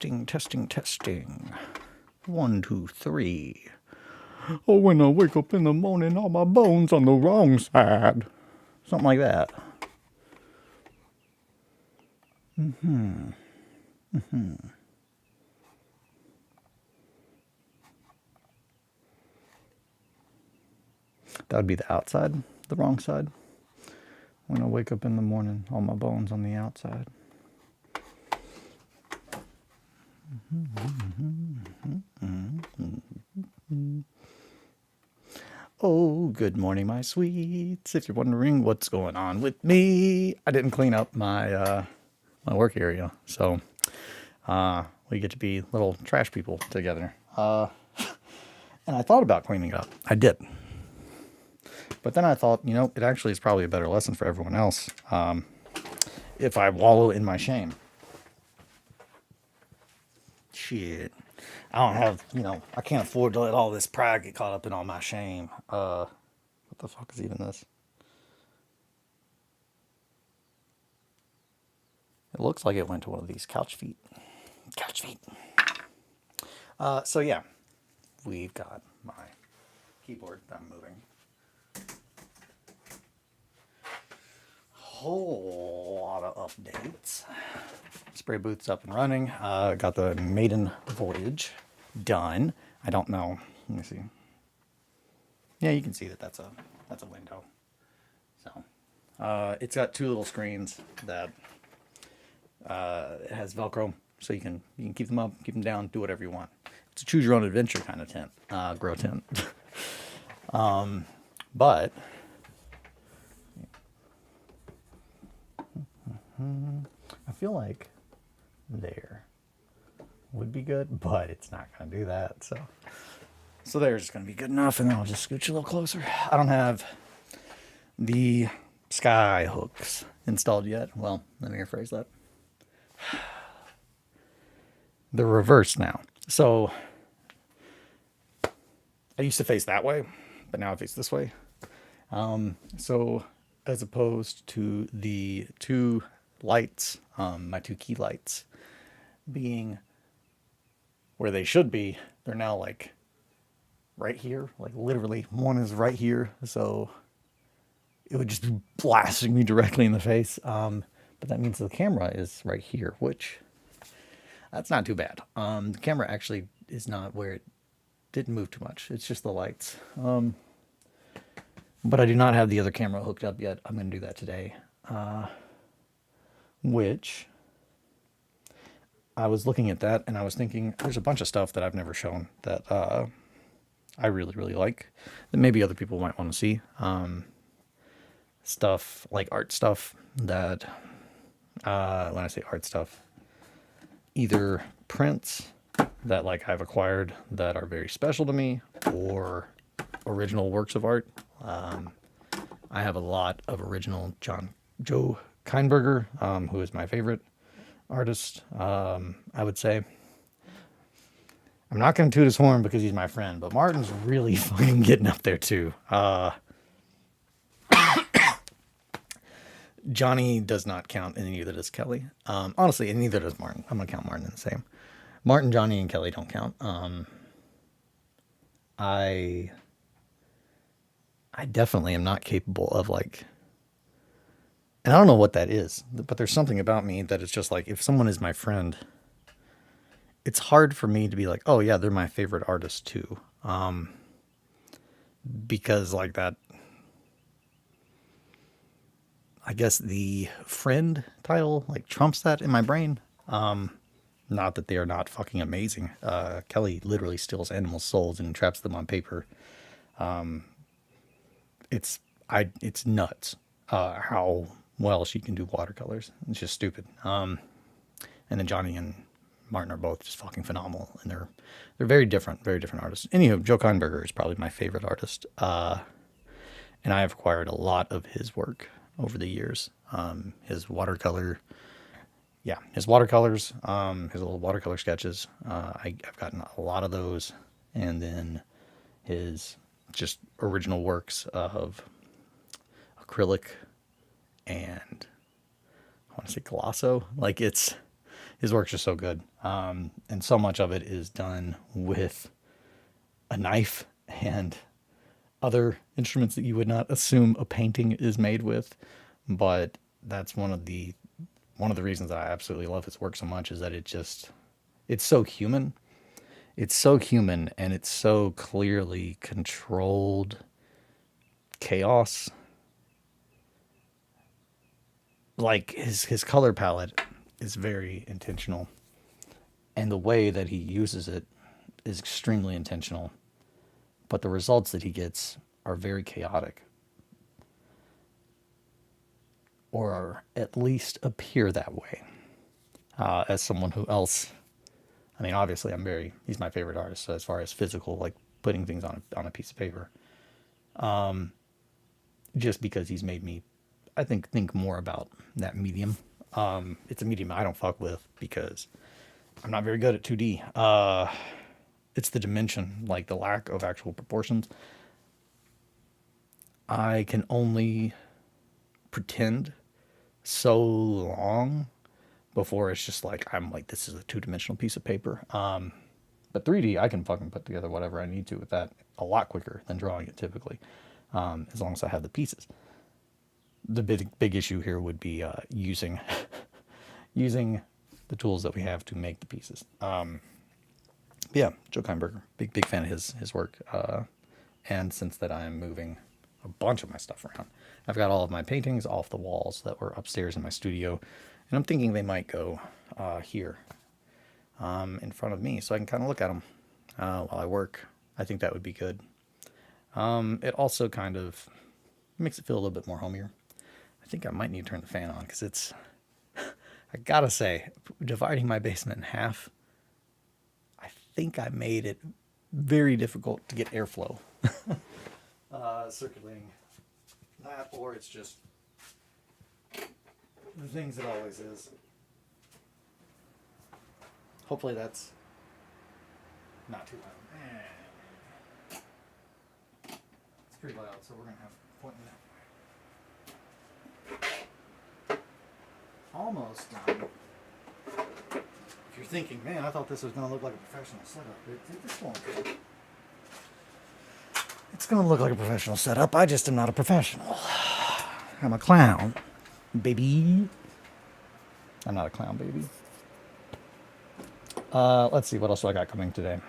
Testing, testing, testing. 1, 2, 3. Oh, when I wake up in the morning, all my bones on the wrong side. Something like that. That would be the outside, the wrong side. When I wake up in the morning, all my bones on the outside. Oh, good morning, my sweets. If you're wondering what's going on with me, I didn't clean up my my work area, so we get to be little trash people together. And I thought about cleaning it up. I did. But then I thought, you know, it actually is probably a better lesson for everyone else if I wallow in my shame. Shit. I don't have, you know, I can't afford to let all this pride get caught up in all my shame. What the fuck is even this? It looks like it went to one of these couch feet. Couch feet. So yeah, we've got my keyboard that I'm moving. Whole lot of updates. Spray booth's up and running. Got the maiden voyage done. I don't know. Let me see. Yeah, you can see that that's a window. So it's got two little screens that it has Velcro, so you can keep them up, keep them down, do whatever you want. It's a choose your own adventure kind of tent, grow tent. But I feel like there would be good, but it's not going to do that. So there's going to be good enough, and then I'll just scooch a little closer. I don't have the sky hooks installed yet. Well, let me rephrase that. They're reversed now. So I used to face that way, but now I face this way. So as opposed to the two lights, my two key lights being where they should be, they're now like right here, like literally one is right here, so it would just be blasting me directly in the face. But that means the camera is right here, which that's not too bad. The camera actually is not where it didn't move too much. It's just the lights. But I do not have the other camera hooked up yet. I'm going to do that today. Which I was looking at that and I was thinking there's a bunch of stuff that I've never shown that I really, really like that maybe other people might want to see. Stuff like art stuff that, when I say art stuff, either prints that like I've acquired that are very special to me or original works of art. I have a lot of original Joe Kindberger, who is my favorite artist, I would say. I'm not going to toot his horn because he's my friend, but Martin's really fucking getting up there too. Johnny does not count, and neither does Kelly. Honestly, and neither does Martin. I'm going to count Martin in the same. Martin, Johnny, and Kelly don't count. I definitely am not capable of like, and I don't know what that is, but there's something about me that it's just like, if someone is my friend, it's hard for me to be like, oh yeah, they're my favorite artist too. Because like that, I guess the friend title like trumps that in my brain. Not that they are not fucking amazing. Kelly literally steals animals' souls and traps them on paper. It's nuts how well she can do watercolors. It's just stupid. And then Johnny and Martin are both just fucking phenomenal, and they're very different artists. Anywho, Joe Kindberger is probably my favorite artist, and I have acquired a lot of his work over the years. His watercolors, his little watercolor sketches. I've gotten a lot of those, and then his just original works of acrylic and I want to say Colosso. Like his work's just so good. And so much of it is done with a knife and other instruments that you would not assume a painting is made with. But that's one of the reasons that I absolutely love his work so much, is that it's so human. It's so human, and it's so clearly controlled chaos. Like his color palette is very intentional, and the way that he uses it is extremely intentional. But the results that he gets are very chaotic, or at least appear that way. As someone who else, I mean, obviously, he's my favorite artist. So as far as physical, like putting things on a piece of paper, just because he's made me, I think more about that medium. It's a medium I don't fuck with because I'm not very good at 2D. It's the dimension, like the lack of actual proportions. I can only pretend so long before it's just like, I'm like, this is a two-dimensional piece of paper. But 3D, I can fucking put together whatever I need to with that a lot quicker than drawing it typically, as long as I have the pieces. The big issue here would be using using the tools that we have to make the pieces. Yeah, Joe Keinberger, big fan of his work. And since that, I am moving a bunch of my stuff around. I've got all of my paintings off the walls that were upstairs in my studio, and I'm thinking they might go here in front of me, so I can kind of look at them while I work. I think that would be good. It also kind of makes it feel a little bit more homier. I think I might need to turn the fan on because it's, I gotta say, dividing my basement in half, I think I made it very difficult to get airflow circulating that, or it's just the things it always is. Hopefully that's not too loud. It's pretty loud, so we're gonna have to point that way. Almost done. If you're thinking, man, I thought this was gonna look like a professional setup, this won't. It's gonna look like a professional setup. I just am not a professional. I'm a clown, baby. I'm not a clown, baby. Let's see, what else do I got coming today?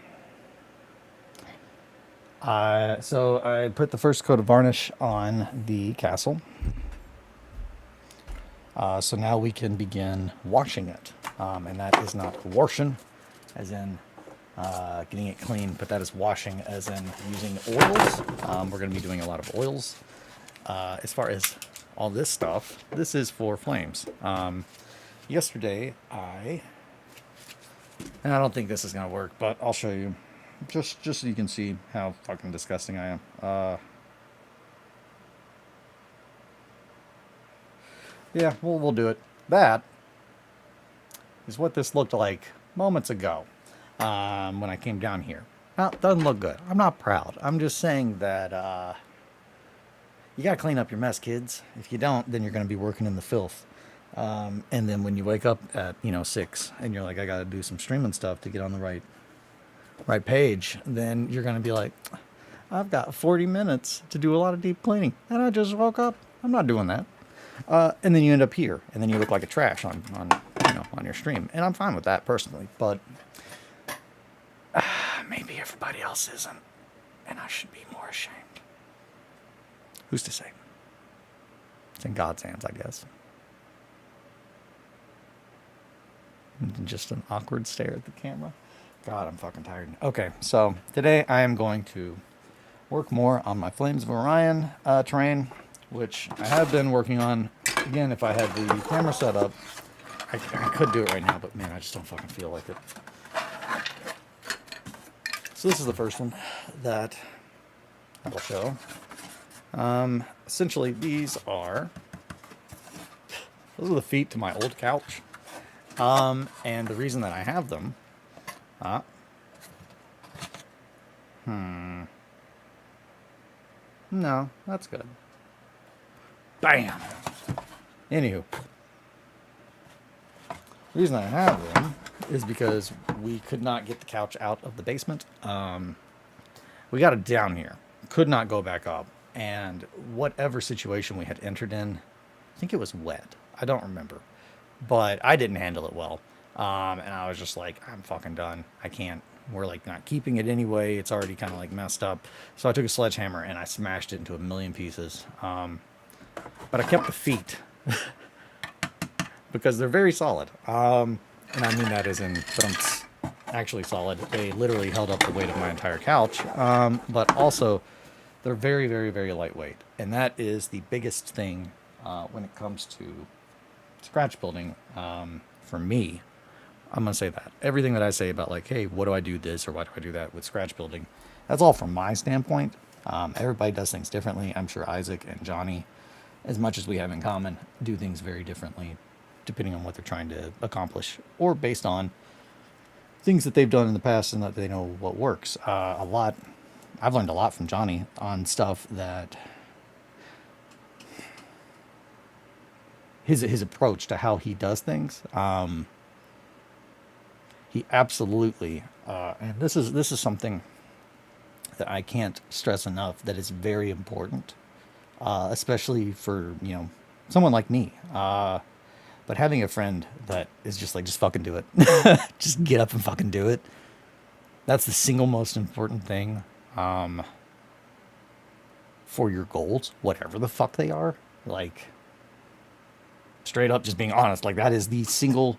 So I put the first coat of varnish on the castle. So now we can begin washing it. And that is not washing, as in getting it clean, but that is washing, as in using oils. We're going to be doing a lot of oils. As far as all this stuff, this is for flames. Yesterday, and I don't think this is going to work, but I'll show you. Just so you can see how fucking disgusting I am. Yeah, we'll do it. That is what this looked like moments ago when I came down here. Now, it doesn't look good. I'm not proud. I'm just saying that you got to clean up your mess, kids. If you don't, then you're going to be working in the filth. And then when you wake up at 6 and you're like, I got to do some streaming stuff to get on the right page, then you're going to be like, I've got 40 minutes to do a lot of deep cleaning, and I just woke up. I'm not doing that. And then you end up here, and then you look like a trash on your stream, and I'm fine with that personally. But maybe everybody else isn't, and I should be more ashamed. Who's to say? It's in God's hands, I guess. And just an awkward stare at the camera. God, I'm fucking tired. Okay, so today I am going to work more on my Flames of Orion terrain, which I have been working on. Again, if I had the camera set up, I could do it right now, but man, I just don't fucking feel like it. So this is the first one that I will show. Essentially, those are the feet to my old couch. And the reason that I have them, no, that's good. Bam! Anywho, the reason I have them is because we could not get the couch out of the basement. We got it down here, could not go back up. And whatever situation we had entered in, I think it was wet. I don't remember. But I didn't handle it well. And I was just like, I'm fucking done. I can't. We're like not keeping it anyway. It's already kind of like messed up. So I took a sledgehammer and I smashed it into a million pieces. But I kept the feet because they're very solid. And I mean that as in, but I'm actually solid. They literally held up the weight of my entire couch. But also, they're very, very, very lightweight. And that is the biggest thing when it comes to scratch building for me. I'm going to say that. Everything that I say about like, hey, what do I do this or why do I do that with scratch building? That's all from my standpoint. Everybody does things differently. I'm sure Isaac and Johnny, as much as we have in common, do things very differently depending on what they're trying to accomplish or based on things that they've done in the past and that they know what works. I've learned a lot from Johnny on stuff that his approach to how he does things. He absolutely, and this is something that I can't stress enough, that is very important, especially for, someone like me. But having a friend that is just like, just fucking do it. Just get up and fucking do it. That's the single most important thing for your goals, whatever the fuck they are. Like, straight up just being honest. Like, that is the single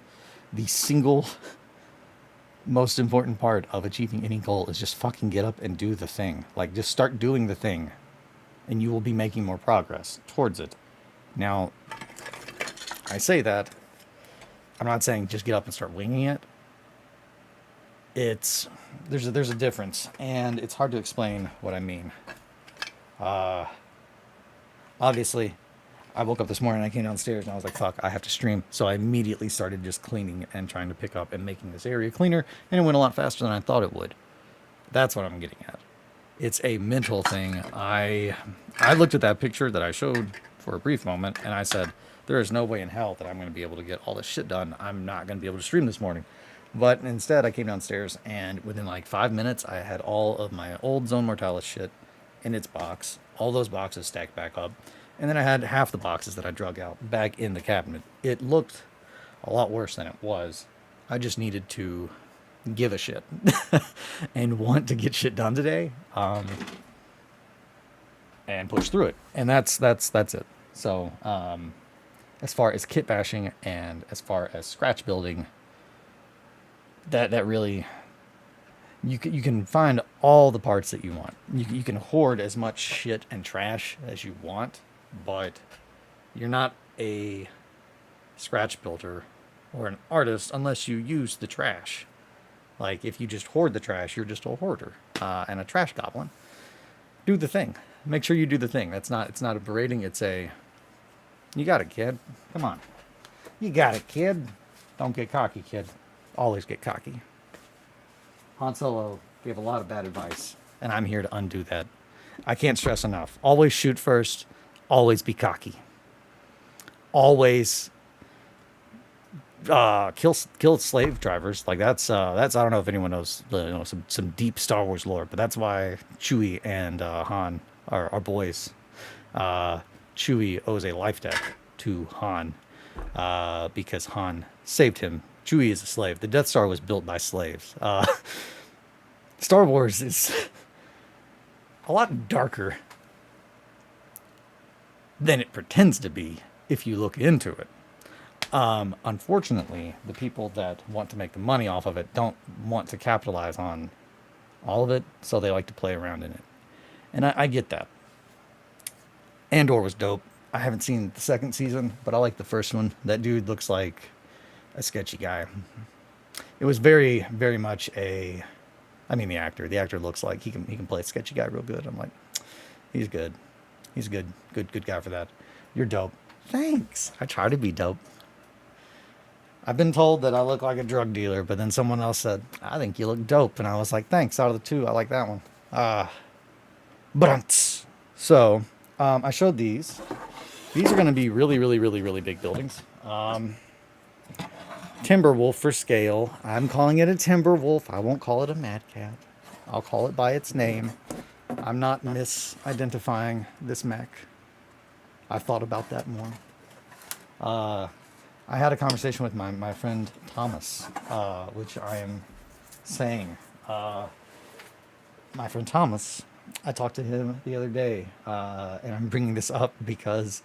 most important part of achieving any goal, is just fucking get up and do the thing. Like, just start doing the thing and you will be making more progress towards it. Now, I say that, I'm not saying just get up and start winging it. There's a difference, and it's hard to explain what I mean. Obviously, I woke up this morning, I came downstairs, and I was like, fuck, I have to stream. So I immediately started just cleaning and trying to pick up and making this area cleaner, and it went a lot faster than I thought it would. That's what I'm getting at. It's a mental thing. I looked at that picture that I showed for a brief moment, and I said, there is no way in hell that I'm going to be able to get all this shit done. I'm not going to be able to stream this morning. But instead, I came downstairs, and within like 5 minutes, I had all of my old Zone Mortalis shit in its box. All those boxes stacked back up. And then I had half the boxes that I drug out back in the cabinet. It looked a lot worse than it was. I just needed to give a shit and want to get shit done today, and push through it. And that's it. So, as far as kit bashing and as far as scratch building, that really, you can find all the parts that you want. You can hoard as much shit and trash as you want, but you're not a scratch builder or an artist unless you use the trash. Like, if you just hoard the trash, you're just a hoarder and a trash goblin. Do the thing. Make sure you do the thing. It's not a berating. It's a, you got it, kid. Come on. You got it, kid. Don't get cocky, kid. Always get cocky. Han Solo gave a lot of bad advice, and I'm here to undo that. I can't stress enough. Always shoot first. Always be cocky. Always kill slave drivers. Like, that's I don't know if anyone knows some deep Star Wars lore, but that's why Chewie and Han are boys. Chewie owes a life debt to Han because Han saved him. Chewie is a slave. The Death Star was built by slaves. Star Wars is a lot darker than it pretends to be if you look into it. Unfortunately, the people that want to make the money off of it don't want to capitalize on all of it, so they like to play around in it. And I get that. Andor was dope. I haven't seen the second season, but I like the first one. That dude looks like a sketchy guy. It was very, very much the actor looks like he can play a sketchy guy real good. I'm like, he's good. He's a good guy for that. You're dope. Thanks. I try to be dope. I've been told that I look like a drug dealer, but then someone else said, I think you look dope. And I was like, thanks. Out of the two, I like that one. Brunts. So, I showed these. These are going to be really, really, really, really big buildings. Timberwolf for scale. I'm calling it a Timberwolf. I won't call it a Mad Cat. I'll call it by its name. I'm not misidentifying this mech. I've thought about that more. I had a conversation with my friend Thomas, which I am saying. My friend Thomas, I talked to him the other day, and I'm bringing this up because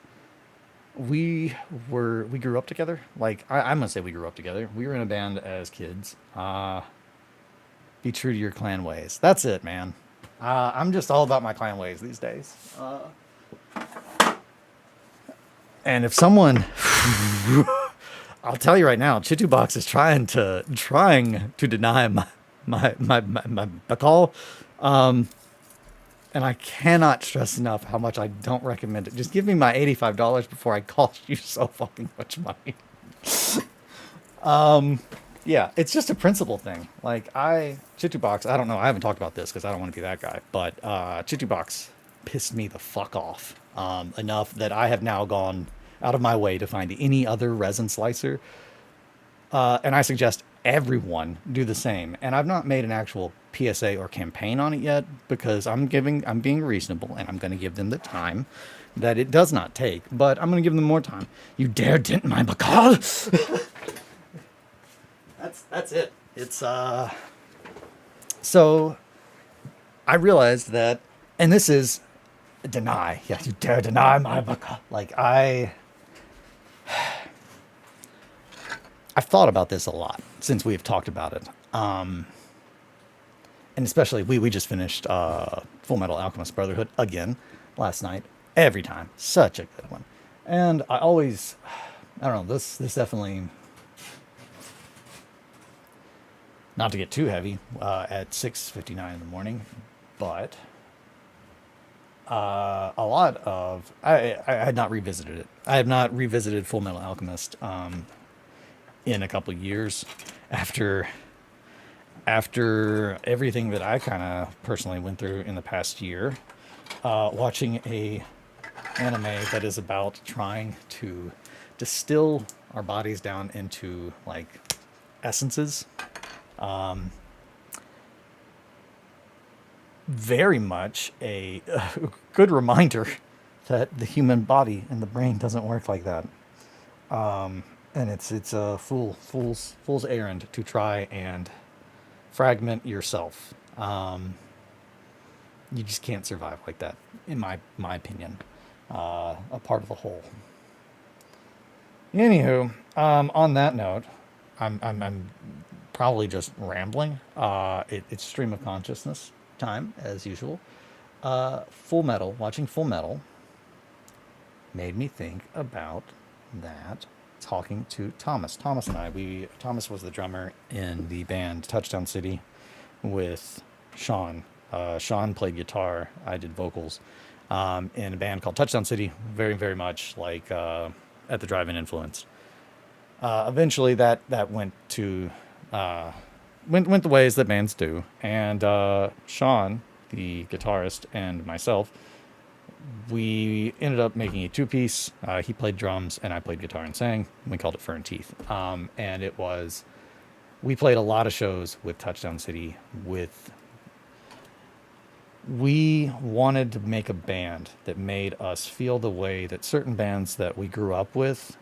we grew up together. Like, I'm gonna say we grew up together. We were in a band as kids. Be true to your clan ways. That's it, man. I'm just all about my clan ways these days. And if someone, I'll tell you right now, Chitubox is trying to deny my call. And I cannot stress enough how much I don't recommend it. Just give me my $85 before I cost you so fucking much money. Yeah, it's just a principle thing. Like, Chitubox, I don't know, I haven't talked about this because I don't want to be that guy, but Chitubox pissed me the fuck off enough that I have now gone out of my way to find any other resin slicer. And I suggest everyone do the same. And I've not made an actual PSA or campaign on it yet because I'm being reasonable and I'm going to give them the time that it does not take, but I'm going to give them more time. You dare dent my macaw? That's it. It's so I realized that, and this is deny. Yeah, you dare deny my macaw. Like, I've thought about this a lot since we've talked about it. And especially, we just finished Full Metal Alchemist Brotherhood again last night. Every time. Such a good one. And I don't know, this definitely, not to get too heavy, at 6:59 in the morning, but a lot of, I had not revisited it. I have not revisited Full Metal Alchemist in a couple of years after everything that I kind of personally went through in the past year, watching a anime that is about trying to distill our bodies down into like essences. Very much a good reminder that the human body and the brain doesn't work like that. And it's a fool's errand to try and fragment yourself. You just can't survive like that, in my opinion. A part of the whole. Anywho, on that note, I'm probably just rambling. It's stream of consciousness time as usual. Watching Full Metal made me think about that. Talking to Thomas. Thomas and I, Thomas was the drummer in the band Touchdown City with Sean. Sean played guitar. I did vocals in a band called Touchdown City. Very, very much like At the Drive-In Influence. Eventually, that went to went the ways that bands do, and Sean, the guitarist, and myself, we ended up making a two-piece. He played drums, and I played guitar and sang. We called it Fur and Teeth. And we played a lot of shows with Touchdown City. We wanted to make a band that made us feel the way that certain bands that we grew up with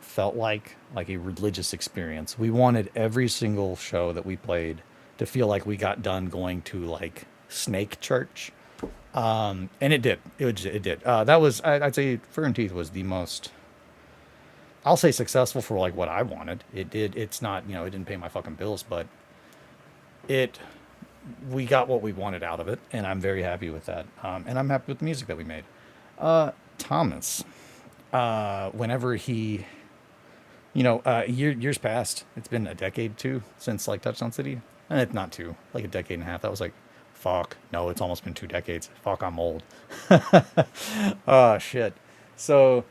felt like a religious experience. We wanted every single show that we played to feel like we got done going to like Snake Church. And it did. It did. That was, I'd say Fur and Teeth was the most, I'll say, successful for like what I wanted. It did. It's not, it didn't pay my fucking bills, but we got what we wanted out of it, and I'm very happy with that. And I'm happy with the music that we made. Thomas, whenever he, years past, it's been a decade too since like Touchdown City, and it's not two, like a decade and a half. That was like, fuck, no, it's almost been 2 decades. Fuck, I'm old. Oh, shit. So,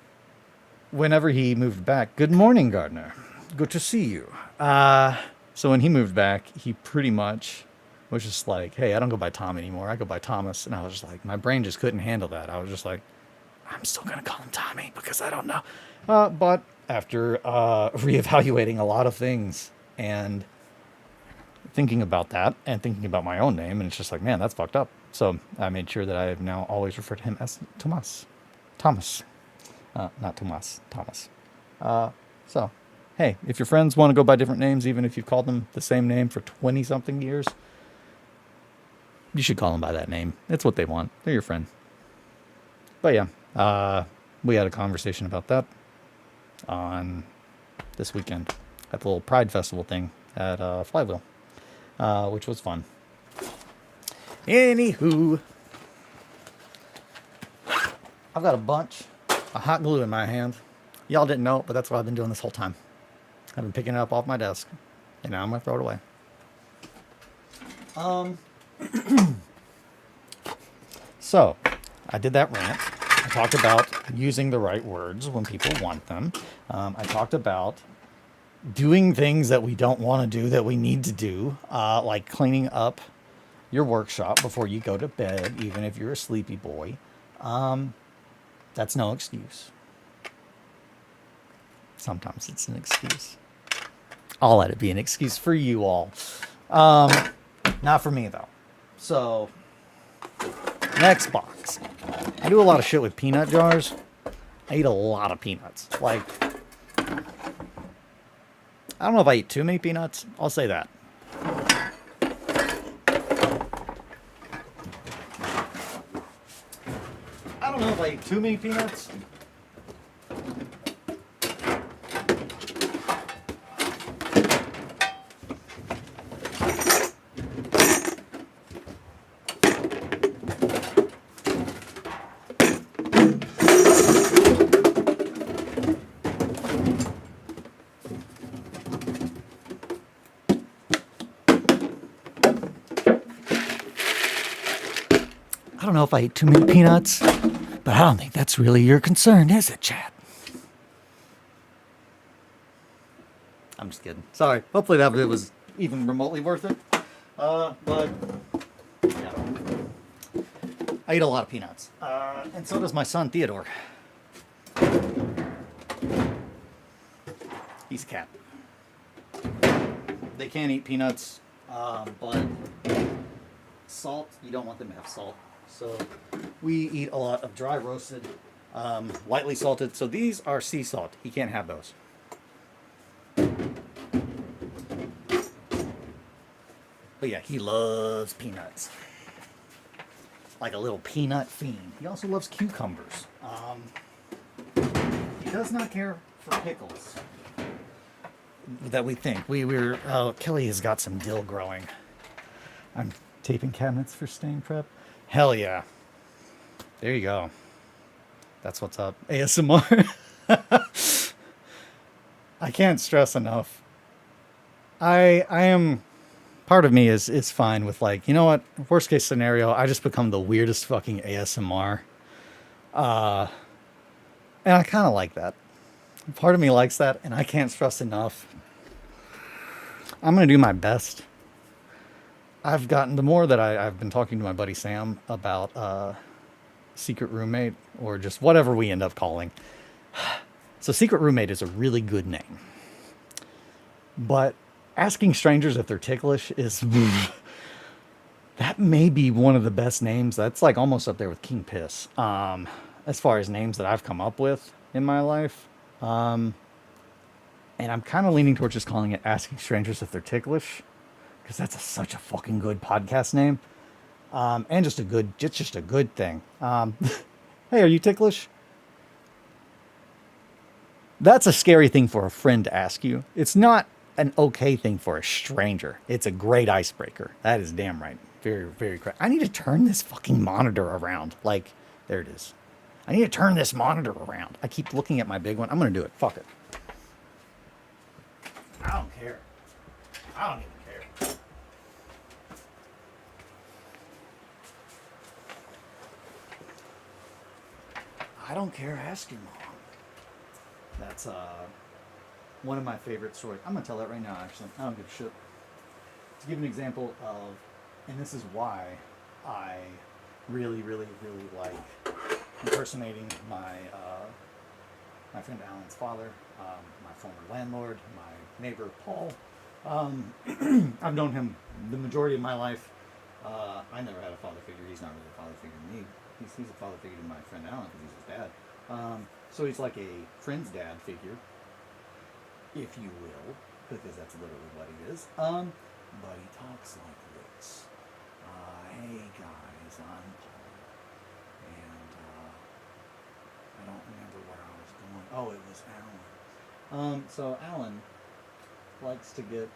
whenever he moved back, good morning, Gardner. Good to see you. So when he moved back, he pretty much was just like, hey, I don't go by Tom anymore. I go by Thomas. And I was just like, my brain just couldn't handle that. I was just like, I'm still going to call him Tommy because I don't know. But after reevaluating a lot of things and thinking about that and thinking about my own name. And it's just like, man, that's fucked up. So I made sure that I have now always referred to him as Tomas. Thomas. Not Tomas. Thomas. So, hey, if your friends want to go by different names, even if you've called them the same name for 20-something years, you should call them by that name. It's what they want. They're your friend. But yeah, we had a conversation about that on this weekend at the little Pride Festival thing at Flywheel, which was fun. Anywho, I've got a bunch of hot glue in my hand. Y'all didn't know it, but that's what I've been doing this whole time. I've been picking it up off my desk, and now I'm going to throw it away. So, I did that rant. I talked about using the right words when people want them. I talked about doing things that we don't want to do that we need to do, like cleaning up your workshop before you go to bed, even if you're a sleepy boy. That's no excuse. Sometimes it's an excuse. I'll let it be an excuse for you all. Not for me, though. So, next box. I do a lot of shit with peanut jars. I eat a lot of peanuts. Like, I don't know if I eat too many peanuts. I'll say that. I don't know if I eat too many peanuts. I don't know if I eat too many peanuts, but I don't think that's really your concern, is it, Chad? I'm just kidding. Sorry. Hopefully that bit was even remotely worth it. But yeah. I eat a lot of peanuts. And so does my son, Theodore. He's a cat. They can't eat peanuts, but salt, you don't want them to have salt. So we eat a lot of dry roasted, lightly salted. So these are sea salt. He can't have those. But yeah, he loves peanuts. Like a little peanut fiend. He also loves cucumbers. He does not care for pickles. That we think. Kelly has got some dill growing. I'm taping cabinets for stain prep. Hell yeah. There you go. That's what's up. ASMR. I can't stress enough. I am... Part of me is fine with, like, you know what? Worst case scenario, I just become the weirdest fucking ASMR. And I kind of like that. Part of me likes that, and I can't stress enough. I'm going to do my best. I've gotten, the more that I've been talking to my buddy Sam about Secret Roommate, or just whatever we end up calling. So Secret Roommate is a really good name. But asking strangers if they're ticklish is... that may be one of the best names. That's like almost up there with King Piss. As far as names that I've come up with in my life. And I'm kind of leaning towards just calling it Asking Strangers If They're Ticklish. Because that's such a fucking good podcast name. And just a good thing. Hey, are you ticklish? That's a scary thing for a friend to ask you. It's not an okay thing for a stranger. It's a great icebreaker. That is damn right. Very, very correct. I need to turn this fucking monitor around. Like, there it is. I need to turn this monitor around. I keep looking at my big one. I'm going to do it. Fuck it. I don't care. I don't even care. I don't care. Ask your mom. That's one of my favorite stories. I'm going to tell that right now, actually. I don't give a shit. To give an example of, and this is why I really, really, really like impersonating my my friend Alan's father, my former landlord, my neighbor Paul. I've known him the majority of my life. I never had a father figure. He's not really a father figure to me. He's a father figure to my friend Alan because he's his dad. So he's like a friend's dad figure, if you will, because that's literally what he is. But he talks like this. Hey guys, I'm Paul, and I don't remember where I was going. Oh, it was Alan. So Alan likes to get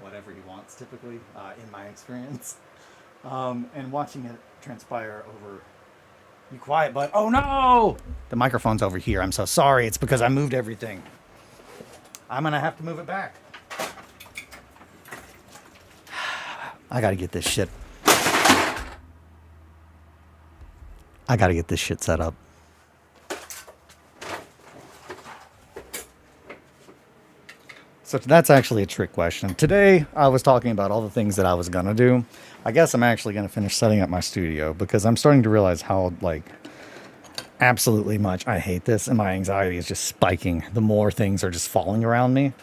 whatever he wants, typically, in my experience. And watching it transpire over. You quiet, bud. Oh no! The microphone's over here. I'm so sorry. It's because I moved everything. I'm gonna have to move it back. I gotta get this shit. I gotta get this shit set up. So that's actually a trick question. Today, I was talking about all the things that I was gonna do. I guess I'm actually gonna finish setting up my studio because I'm starting to realize how, like, absolutely much I hate this, and my anxiety is just spiking the more things are just falling around me.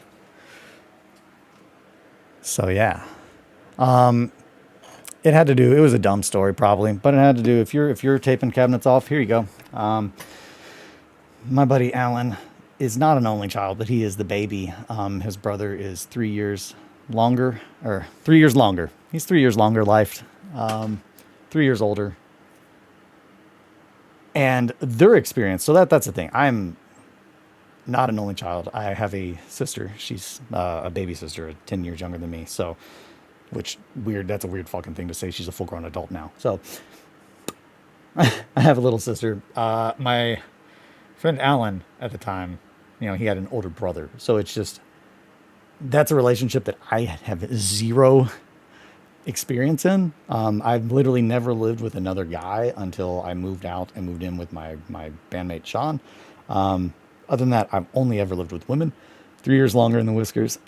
So yeah. It had to do, it was a dumb story probably, but it had to do, if you're taping cabinets off, here you go. My buddy Alan is not an only child, but he is the baby. His brother is 3 years longer, or 3 years longer. He's 3 years longer lifed, 3 years older. And their experience, so that's the thing. I'm not an only child. I have a sister. She's a baby sister, 10 years younger than me. So, which weird, that's a weird fucking thing to say. She's a full grown adult now. So, I have a little sister. My friend Alan at the time, you know, he had an older brother. So it's just, that's a relationship that I have zero experience in. I've literally never lived with another guy until I moved out and moved in with my bandmate Sean. Other than that, I've only ever lived with women. 3 years longer in the whiskers.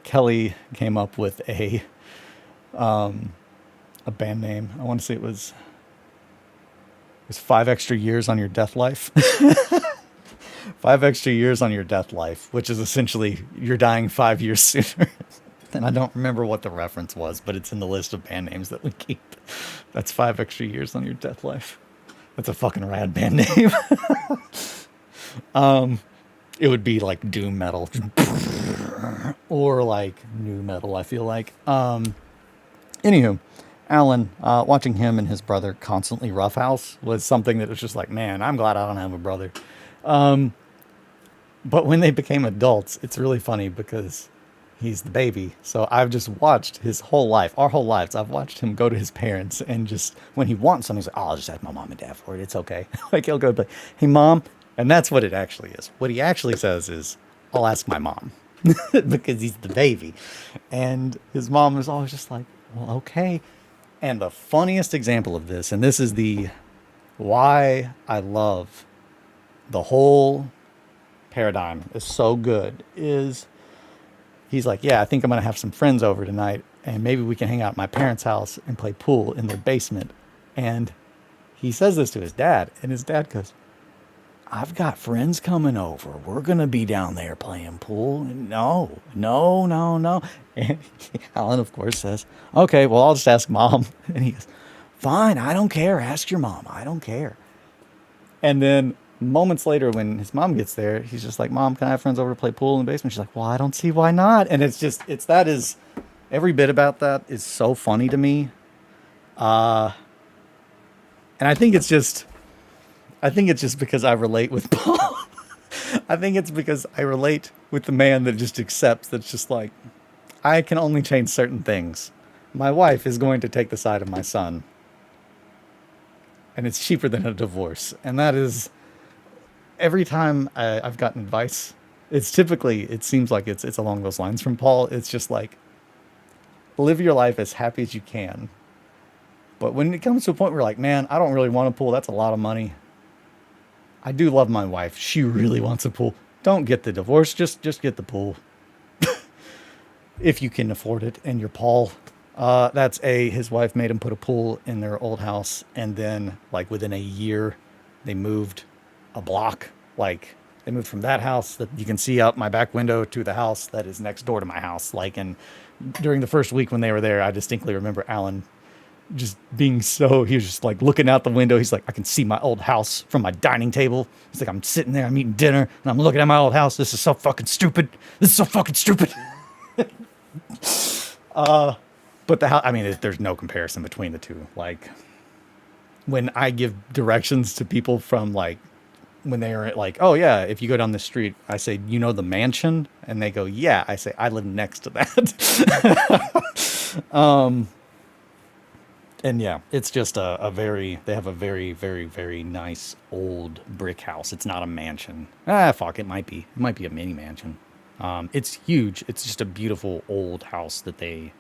Kelly came up with a band name. I want to say it was 5 extra years on your death life. 5 extra years on your death life, which is essentially you're dying 5 years sooner. And I don't remember what the reference was, but it's in the list of band names that we keep. That's 5 extra years on your death life. That's a fucking rad band name. It would be like doom metal or like new metal, I feel like. Anywho, Alan, watching him and his brother constantly roughhouse was something that was just like, man, I'm glad I don't have a brother. But when they became adults, it's really funny because he's the baby. So I've just watched his whole life, our whole lives. I've watched him go to his parents and just, when he wants something, he's like, oh, I'll just ask my mom and dad for it. It's okay. Like he'll go, hey, mom. And that's what it actually is. What he actually says is, I'll ask my mom because he's the baby. And his mom is always just like, well, okay. And the funniest example of this, and this is the why I love the whole paradigm is so good, is he's like, yeah, I think I'm going to have some friends over tonight and maybe we can hang out at my parents' house and play pool in their basement. And he says this to his dad, and his dad goes, I've got friends coming over. We're going to be down there playing pool. No. And Alan, of course, says, okay, well, I'll just ask mom. And he goes, fine, I don't care. Ask your mom. I don't care. And then moments later, when his mom gets there, he's just like, Mom, can I have friends over to play pool in the basement? She's like, well, I don't see why not. And every bit about that is so funny to me. And I think it's just because I relate with Paul. I think it's because I relate with the man that just accepts that's just like, I can only change certain things. My wife is going to take the side of my son. And it's cheaper than a divorce. And that is, every time I've gotten advice, it seems like it's along those lines from Paul. It's just like, live your life as happy as you can. But when it comes to a point where like, man, I don't really want a pool. That's a lot of money. I do love my wife. She really wants a pool. Don't get the divorce. Just get the pool. If you can afford it. And you're Paul. His wife made him put a pool in their old house. And then like within a year, they moved a block. Like they moved from that house that you can see out my back window to the house that is next door to my house. Like, and during the first week when they were there, I distinctly remember Alan just being so, he was just like looking out the window. He's like, I can see my old house from my dining table. He's like, I'm sitting there, I'm eating dinner, and I'm looking at my old house. This is so fucking stupid. This is so fucking stupid. But the house, I mean, there's no comparison between the two. Like, when I give directions to people from like, when they are like, oh yeah, if you go down the street, I say, you know, the mansion? And they go, yeah. I say, I live next to that. And yeah, it's just they have a very, very, very nice old brick house. It's not a mansion. Fuck, it might be. It might be a mini mansion. It's huge. It's just a beautiful old house that I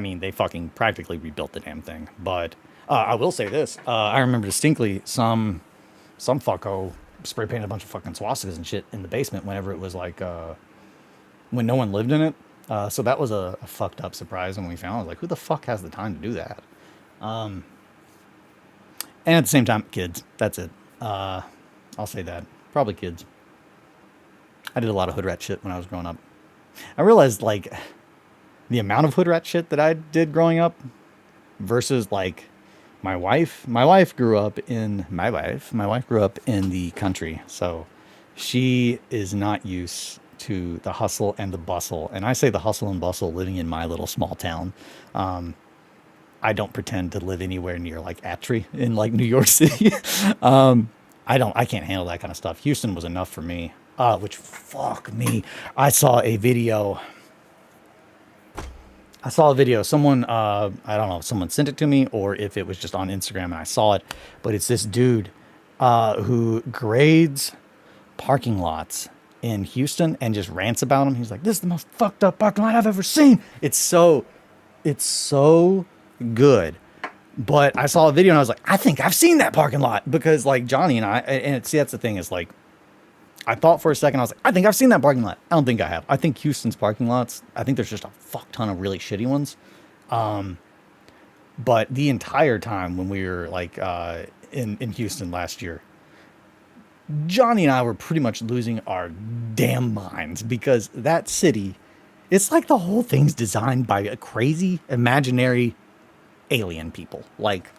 mean, they fucking practically rebuilt the damn thing. But I will say this. I remember distinctly some fucko spray painted a bunch of fucking swastikas and shit in the basement whenever it was like, when no one lived in it. So that was a fucked up surprise when we found it. I was like, who the fuck has the time to do that? And at the same time, kids. That's it. I'll say that. Probably kids. I did a lot of hood rat shit when I was growing up. I realized, like, the amount of hood rat shit that I did growing up versus, like, my wife. My wife grew up in the country. So she is not used to the hustle and the bustle. And I say the hustle and bustle living in my little small town. I don't pretend to live anywhere near like Atry in like New York City. I can't handle that kind of stuff. Houston was enough for me. Which fuck me. I saw a video. Someone, I don't know if someone sent it to me or if it was just on Instagram and I saw it, but it's this dude, who grades parking lots in Houston and just rants about them. He's like, this is the most fucked up parking lot I've ever seen. It's so good. But I saw a video and I was like, I think I've seen that parking lot because like Johnny and see, that's the thing is like, I thought for a second, I was like, I think I've seen that parking lot. I don't think I have. I think Houston's parking lots, I think there's just a fuck ton of really shitty ones. But the entire time when we were like, in Houston last year, Johnny and I were pretty much losing our damn minds because that city, it's like the whole thing's designed by a crazy imaginary alien people. Like,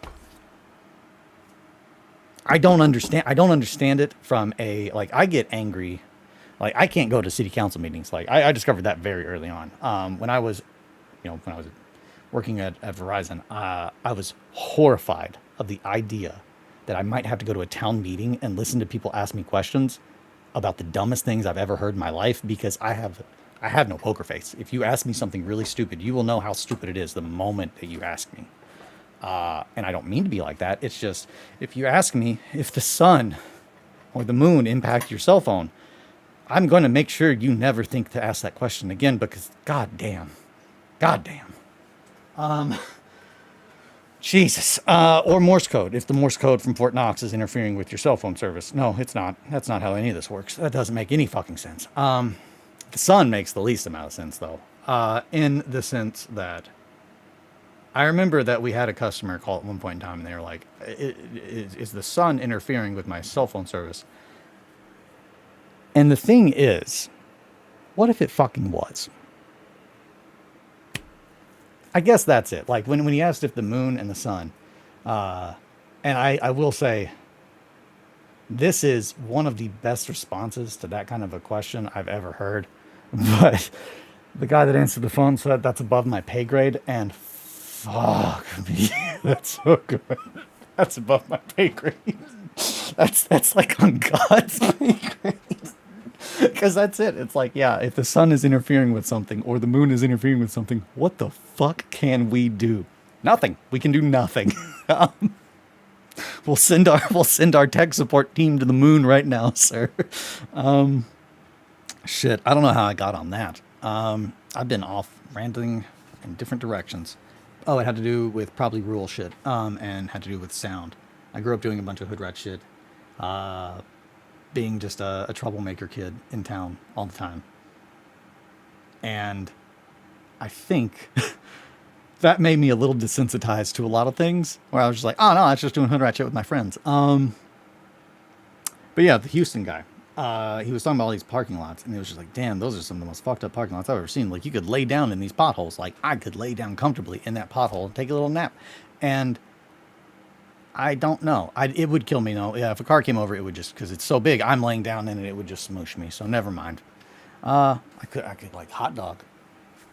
I don't understand it from I get angry. Like, I can't go to city council meetings. Like, I discovered that very early on. When I was working at Verizon, I was horrified of the idea that I might have to go to a town meeting and listen to people ask me questions about the dumbest things I've ever heard in my life because I have no poker face. If you ask me something really stupid, you will know how stupid it is the moment that you ask me. And I don't mean to be like that. It's just, if you ask me if the sun or the moon impact your cell phone, I'm going to make sure you never think to ask that question again because goddamn. Jesus. Or Morse code. If the Morse code from Fort Knox is interfering with your cell phone service. No, it's not. That's not how any of this works. That doesn't make any fucking sense. The sun makes the least amount of sense, though. In the sense that I remember that we had a customer call at one point in time, and they were like, is the sun interfering with my cell phone service? And the thing is, what if it fucking was? I guess that's it. Like, when he asked if the moon and the sun, and I will say, this is one of the best responses to that kind of a question I've ever heard. But the guy that answered the phone said that's above my pay grade, and fuck me, that's so good. That's above my pay grade. That's like on God's pay grade. Because that's it. It's like, yeah, if the sun is interfering with something or the moon is interfering with something, what the fuck can we do? Nothing. We can do nothing. We'll send our tech support team to the moon right now, sir. Shit, I don't know how I got on that. I've been off ranting in different directions. Oh, it had to do with probably rural shit, and had to do with sound. I grew up doing a bunch of hood rat shit, being just a troublemaker kid in town all the time. And I think that made me a little desensitized to a lot of things, where I was just like, oh no, I was just doing hood rat shit with my friends. But yeah, the Houston guy. He was talking about all these parking lots, and he was just like, "Damn, those are some of the most fucked up parking lots I've ever seen. Like, you could lay down in these potholes. Like, I could lay down comfortably in that pothole and take a little nap." And I don't know. It would kill me. No, yeah. If a car came over, it would just because it's so big. I'm laying down in it. It would just smoosh me. So never mind. I could like hot dog,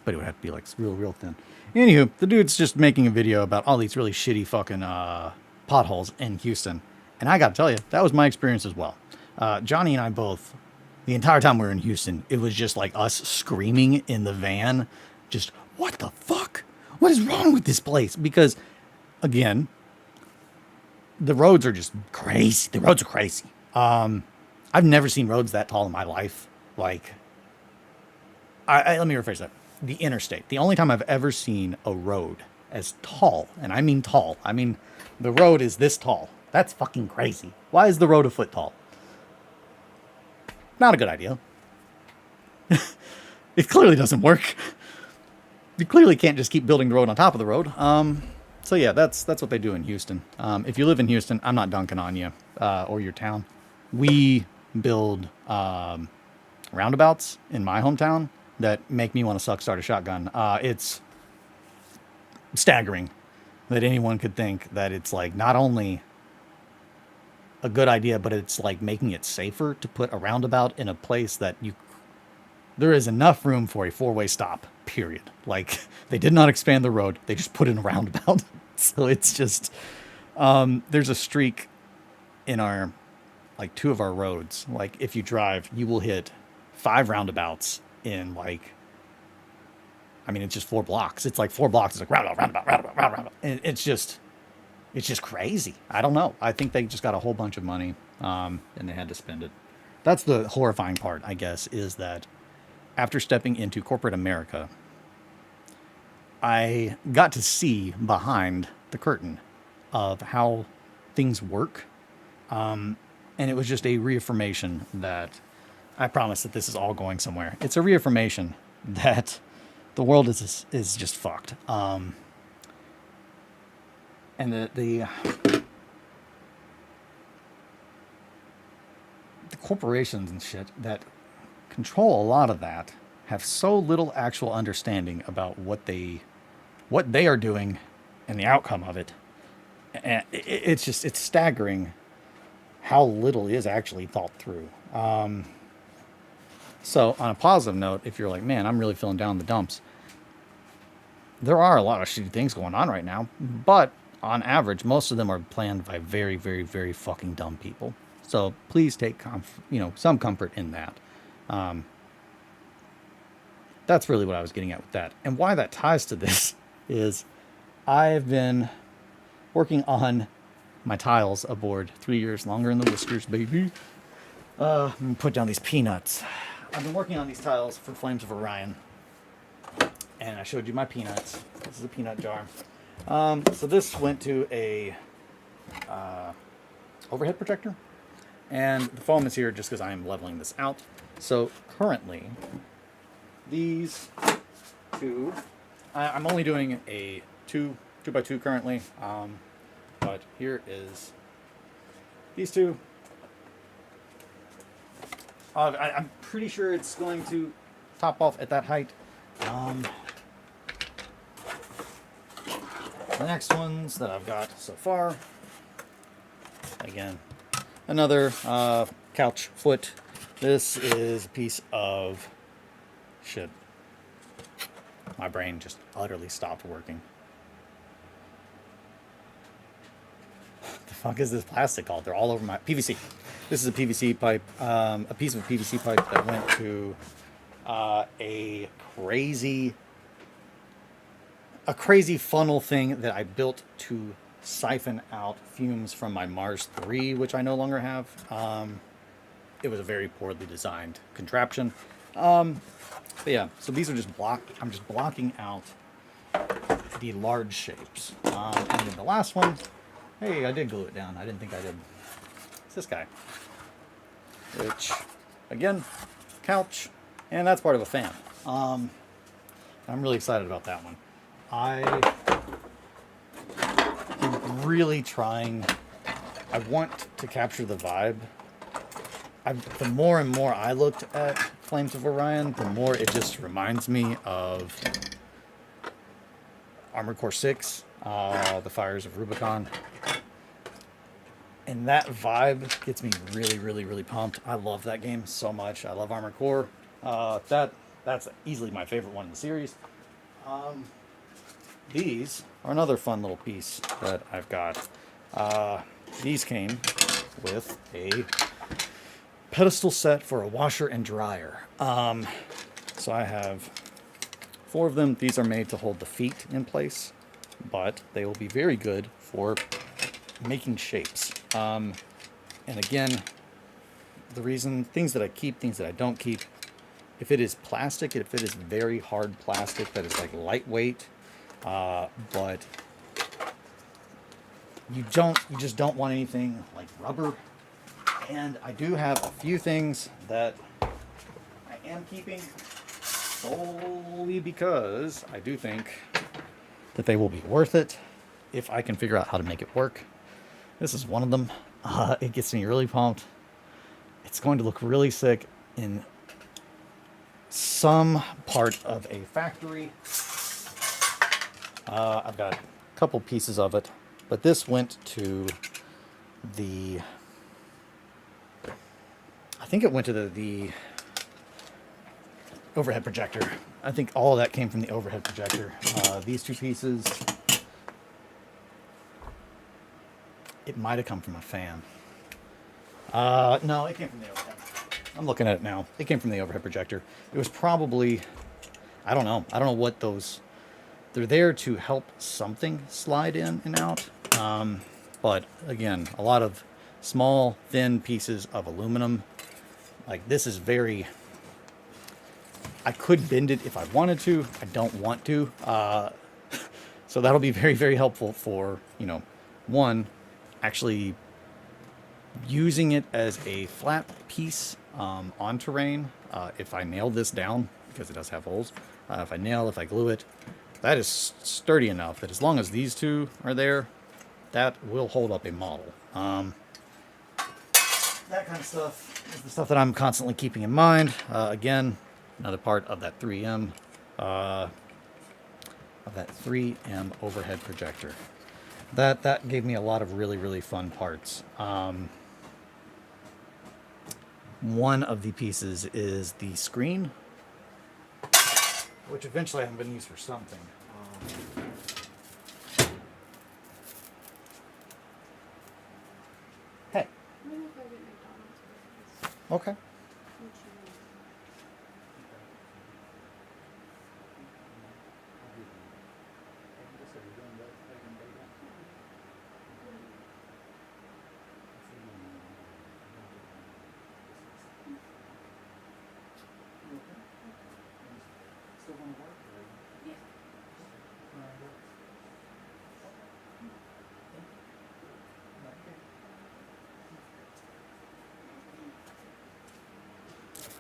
but it would have to be like real thin. Anywho, the dude's just making a video about all these really shitty fucking potholes in Houston, and I gotta tell you, that was my experience as well. Johnny and I both, the entire time we were in Houston, it was just like us screaming in the van, just what the fuck? What is wrong with this place? Because again, the roads are just crazy. The roads are crazy. I've never seen roads that tall in my life. Like, let me rephrase that. The interstate. The only time I've ever seen a road as tall, and I mean tall, I mean the road is this tall. That's fucking crazy. Why is the road a foot tall? Not a good idea. It clearly doesn't work. You clearly can't just keep building the road on top of the road. So yeah, that's what they do in Houston. If you live in Houston, I'm not dunking on you or your town. We build roundabouts in my hometown that make me want to start a shotgun. It's staggering that anyone could think that it's like not only a good idea, but it's like making it safer to put a roundabout in a place that there is enough room for a four-way stop, period. Like, they did not expand the road. They just put in a roundabout. So it's just, there's a streak in like 2 of our roads. Like, if you drive, you will hit 5 roundabouts in like, I mean, it's just 4 blocks. It's like 4 blocks. It's like roundabout. And it's just crazy. I don't know. I think they just got a whole bunch of money, and they had to spend it. That's the horrifying part, I guess, is that after stepping into corporate America, I got to see behind the curtain of how things work. And it was just a reaffirmation that I promise that this is all going somewhere. It's a reaffirmation that the world is just fucked. And the corporations and shit that control a lot of that have so little actual understanding about what they are doing and the outcome of it. And it's staggering how little is actually thought through. So on a positive note, if you're like, man, I'm really feeling down in the dumps, there are a lot of shitty things going on right now, but on average, most of them are planned by very, very, very fucking dumb people. So please take some comfort in that. That's really what I was getting at with that. And why that ties to this is I've been working on my tiles aboard 3 years longer in the whiskers, baby. I'm gonna put down these peanuts. I've been working on these tiles for Flames of Orion. And I showed you my peanuts. This is a peanut jar. So this went to a overhead protector. And the foam is here just because I am leveling this out. So currently, these 2, I'm only doing a 2x2 currently. But here is these 2. I'm pretty sure it's going to top off at that height. The next ones that I've got so far, again, another couch foot. This is a piece of shit. My brain just utterly stopped working. What the fuck is this plastic called? They're all over my PVC. This is a PVC pipe, a piece of a PVC pipe that went to a crazy funnel thing that I built to siphon out fumes from my Mars 3, which I no longer have. It was a very poorly designed contraption. But yeah, so these are just I'm just blocking out the large shapes. And then the last one, hey, I did glue it down. I didn't think I did. It's this guy. Which, again, couch, and that's part of a fan. I'm really excited about that one. I am really trying. I want to capture the vibe the more and more I looked at Flames of Orion, the more it just reminds me of Armored Core 6, The Fires of Rubicon. And that vibe gets me really, really, really pumped. I love that game so much. I love Armored Core. That's easily my favorite one in the series. These are another fun little piece that I've got. These came with a pedestal set for a washer and dryer. So I have 4 of them. These are made to hold the feet in place, but they will be very good for making shapes. And again, the reason, things that I keep, things that I don't keep, if it is plastic, if it is very hard plastic that is like lightweight, but you just don't want anything like rubber. And I do have a few things that I am keeping solely because I do think that they will be worth it if I can figure out how to make it work. This is one of them. It gets me really pumped. It's going to look really sick in some part of a factory. I've got a couple pieces of it, but this went to I think it went to the overhead projector. I think all of that came from the overhead projector. These 2 pieces, it might have come from a fan. No, it came from the overhead. I'm looking at it now. It came from the overhead projector. It was probably, I don't know. I don't know what those, they're there to help something slide in and out. But again, a lot of small, thin pieces of aluminum. Like this is very, I could bend it if I wanted to. I don't want to. So that'll be very, very helpful for, one, actually using it as a flat piece on terrain. If I nail this down, because it does have holes, if I glue it, that is sturdy enough that as long as these 2 are there, that will hold up a model. That kind of stuff is the stuff that I'm constantly keeping in mind. Again, another part of that 3M overhead projector. That gave me a lot of really, really fun parts. One of the pieces is the screen, which eventually I'm going to use for something. Hey. Okay.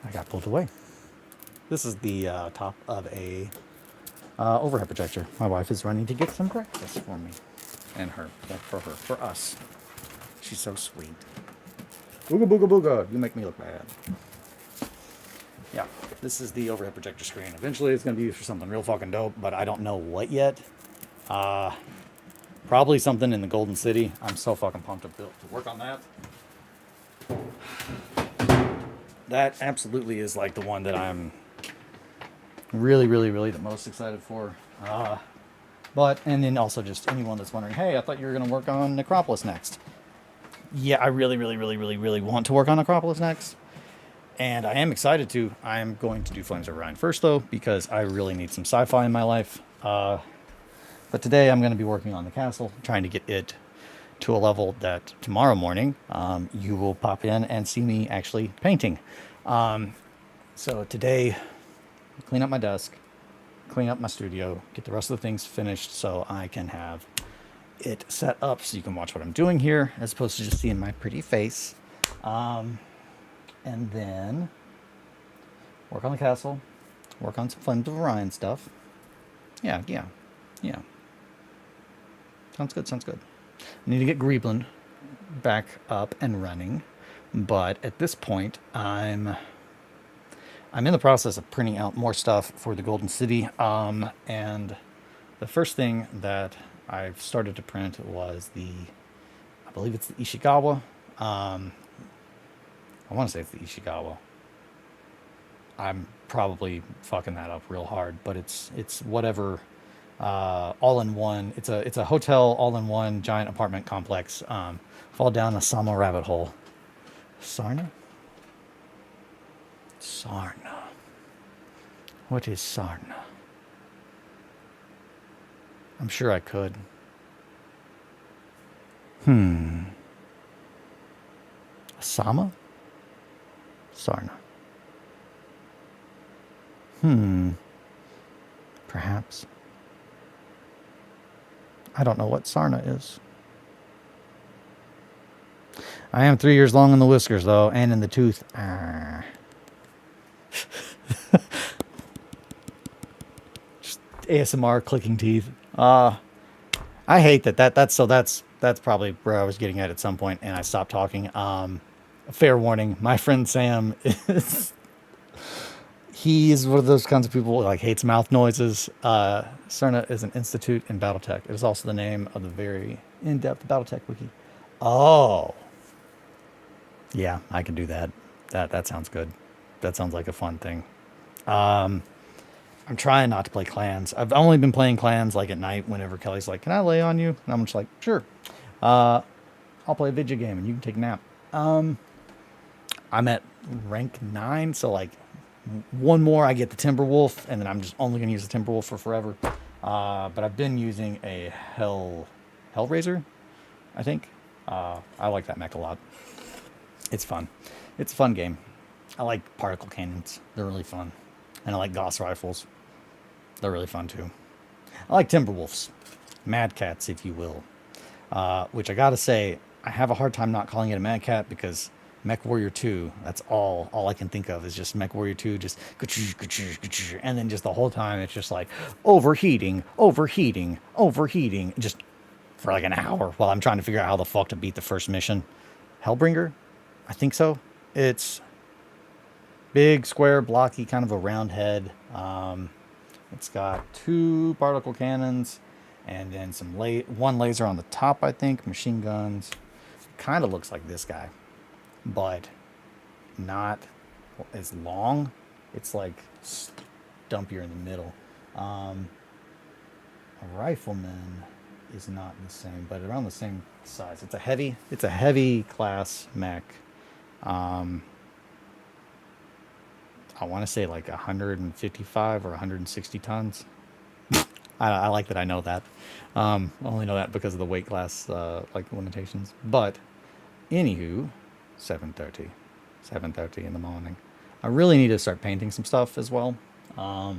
I got pulled away. This is the top of a overhead projector. My wife is running to get some breakfast for me. And for us. She's so sweet. Booga booga booga, you make me look bad. Yeah, this is the overhead projector screen. Eventually it's going to be used for something real fucking dope, but I don't know what yet. Probably something in the Golden City. I'm so fucking pumped to work on that. That absolutely is like the one that I'm really, really, really the most excited for. And then also just anyone that's wondering, hey, I thought you were going to work on Necropolis next. Yeah, I really, really, really, really, really want to work on Necropolis next. And I am excited to. I am going to do Flames of Orion first, though, because I really need some sci-fi in my life. But today I'm going to be working on the castle, trying to get it to a level that tomorrow morning you will pop in and see me actually painting. So today, clean up my desk, clean up my studio, get the rest of the things finished so I can have it set up so you can watch what I'm doing here as opposed to just seeing my pretty face. And then work on the castle, work on some Flames of Orion stuff. Yeah. Sounds good. I need to get Greebland back up and running. But at this point, I'm in the process of printing out more stuff for the Golden City. And the first thing that I've started to print was I believe it's the Ishikawa. I want to say it's the Ishikawa. I'm probably fucking that up real hard, but it's whatever. All in one. It's a hotel all in one giant apartment complex. Fall down a Sama rabbit hole. Sarna? Sarna. What is Sarna? I'm sure I could. Sama? Sarna. Perhaps. I don't know what Sarna is. I am 3 years long in the whiskers, though, and in the tooth. Just ASMR clicking teeth. I hate that. That's probably where I was getting at some point, and I stopped talking. Fair warning, my friend Sam is he is one of those kinds of people who, like, hates mouth noises. Cerna is an institute in BattleTech. It is also the name of the very in-depth BattleTech wiki. Oh, yeah, I can do that. That sounds good. That sounds like a fun thing. I'm trying not to play clans. I've only been playing clans like at night whenever Kelly's like, "Can I lay on you?" And I'm just like, "Sure." I'll play a video game and you can take a nap. I'm at rank 9, so like one more I get the Timberwolf, and then I'm just only gonna use the Timberwolf for forever. But I've been using a Hellraiser, I think. I like that mech a lot. It's fun. It's a fun game. I like particle cannons. They're really fun. And I like Gauss rifles. They're really fun too. I like Timberwolves. Mad Cats, if you will. Which I gotta say, I have a hard time not calling it a Mad Cat because Mech Warrior 2, that's all I can think of is just Mech Warrior 2, just and then just the whole time it's just like overheating, just for like an hour while I'm trying to figure out how the fuck to beat the first mission. Hellbringer? I think so. It's big, square, blocky, kind of a round head. It's got 2 particle cannons and then one laser on the top, I think, machine guns. Kind of looks like this guy, but not as long. It's like stumpier in the middle. A rifleman is not the same, but around the same size. It's a heavy class mech. I want to say like 155 or 160 tons. I like that I know that. I only know that because of the weight class like limitations. But anywho, 7:30 in the morning. I really need to start painting some stuff as well. I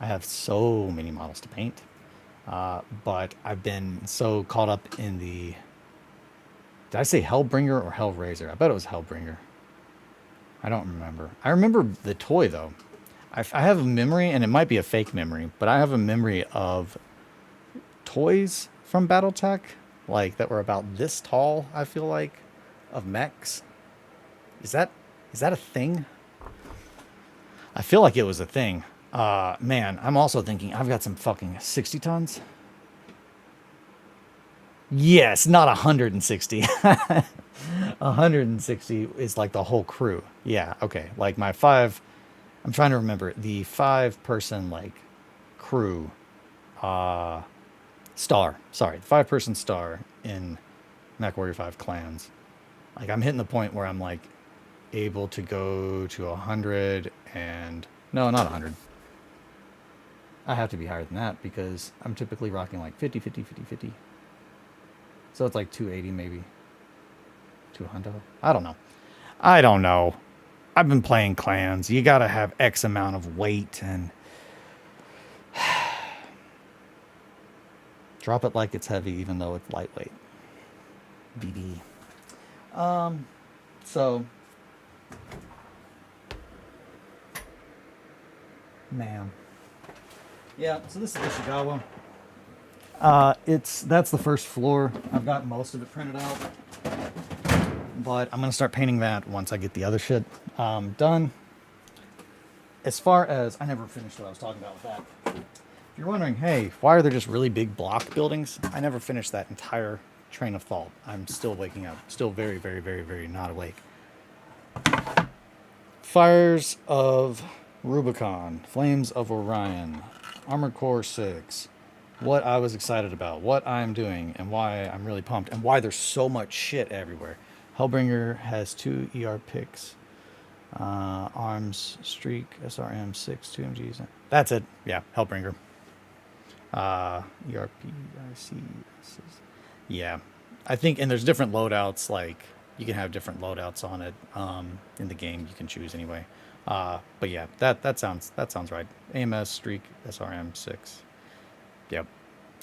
have so many models to paint. But I've been so caught up in the... Did I say Hellbringer or Hellraiser? I bet it was Hellbringer. I don't remember. I remember the toy, though. I have a memory, and it might be a fake memory, but I have a memory of toys from BattleTech, like, that were about this tall, I feel like, of mechs. Is that a thing? I feel like it was a thing. Man, I'm also thinking I've got some fucking 60 tons. Yes, not 160. 160 is like the whole crew. Yeah, okay. Like my 5, I'm trying to remember the 5-person like crew star. Sorry, the 5-person star in MechWarrior 5 Clans. Like I'm hitting the point where I'm like able to go to 100 and no, not 100. I have to be higher than that because I'm typically rocking like 50, 50, 50, 50. So it's like 280 maybe. 200. I don't know. I've been playing clans. You gotta have X amount of weight and drop it like it's heavy even though it's lightweight. BB. So man. Yeah, so this is Ishikawa. That's the first floor. I've got most of it printed out. but I'm going to start painting that once I get the other shit done. As far as, I never finished what I was talking about with that. If you're wondering, hey, why are there just really big block buildings? I never finished that entire train of thought. I'm still waking up. Still very, very, very, very not awake. Fires of Rubicon, Flames of Orion, Armored Core 6, what I was excited about, what I'm doing, and why I'm really pumped, and why there's so much shit everywhere. Hellbringer has 2 ER picks, Arms, Streak, SRM, 6, 2 MGs. That's it. Yeah, Hellbringer. ERP, IC. Yeah. I think, and there's different loadouts, like, you can have different loadouts on it in the game. You can choose anyway. But yeah, that sounds right. AMS, Streak, SRM, 6. Yep.